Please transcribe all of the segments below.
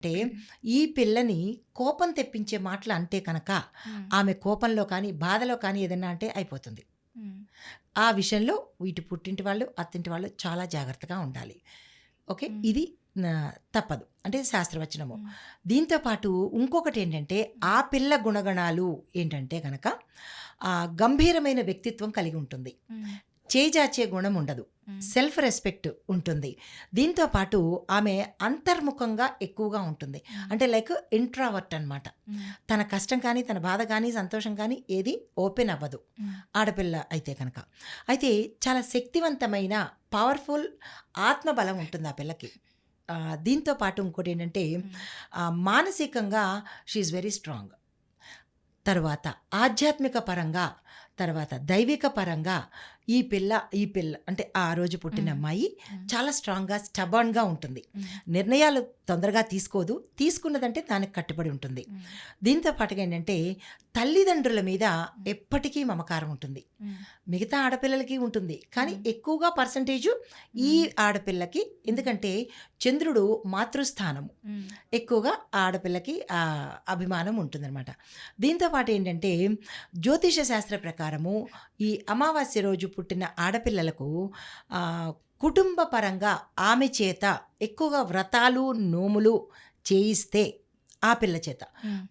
అంటే ఈ పిల్లని కోపం తెప్పించే మాటలు అంటే కనుక హ్మ్. ఆమె కోపంలో కానీ బాధలో కానీ ఏదైనా అంటే అయిపోతుంది. హ్మ్. ఆ విషయంలో ఇటు పుట్టింటి వాళ్ళు అత్తింటి వాళ్ళు చాలా జాగ్రత్తగా ఉండాలి. ఓకే, హ్మ్. ఇది తప్పదు అంటే శాస్త్రవచనము. హ్మ్. దీంతో పాటు ఇంకొకటి ఏంటంటే ఆ పిల్ల గుణగణాలు ఏంటంటే కనుక గంభీరమైన వ్యక్తిత్వం కలిగి ఉంటుంది. హ్మ్. చేజాచే గుణం ఉండదు. హ్మ్. సెల్ఫ్ రెస్పెక్ట్ ఉంటుంది. దీంతో పాటు ఆమె అంతర్ముఖంగా ఎక్కువగా ఉంటుంది. అంటే లైక్ ఇంట్రావర్ట్ అనమాట. హ్మ్. తన కష్టం కానీ తన బాధ కానీ సంతోషం కానీ ఏది ఓపెన్ అవ్వదు హ్మ్. ఆడపిల్ల అయితే కనుక. అయితే చాలా శక్తివంతమైన పవర్ఫుల్ ఆత్మబలం ఉంటుంది ఆ పిల్లకి. దీంతో పాటు ఇంకోటి ఏంటంటే మానసికంగా షీఈ్ వెరీ స్ట్రాంగ్. తర్వాత ఆధ్యాత్మిక పరంగా, తర్వాత దైవిక పరంగా ఈ పిల్ల అంటే ఆ రోజు పుట్టిన అమ్మాయి చాలా స్ట్రాంగ్గా స్టబర్న్గా ఉంటుంది. నిర్ణయాలు తొందరగా తీసుకోదు. తీసుకున్నదంటే దానికి కట్టుబడి ఉంటుంది. దీంతో పాటుగా ఏంటంటే తల్లిదండ్రుల మీద ఎప్పటికీ మమకారం ఉంటుంది. మిగతా ఆడపిల్లలకి ఉంటుంది కానీ ఎక్కువగా పర్సంటేజు ఈ ఆడపిల్లకి. ఎందుకంటే చంద్రుడు మాతృస్థానము, ఎక్కువగా ఆడపిల్లకి అభిమానం ఉంటుందన్నమాట. దీంతో పాటు ఏంటంటే జ్యోతిష శాస్త్ర ప్రకారము ఈ అమావాస్య రోజు పుట్టిన ఆడపిల్లలకు కుటుంబ పరంగా ఆమె చేత ఎక్కువగా వ్రతాలు నోములు చేయిస్తే ఆ పిల్ల చేత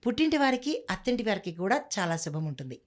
పుట్టింటి వారికి అత్తింటి వారికి కూడా చాలా శుభం ఉంటుంది.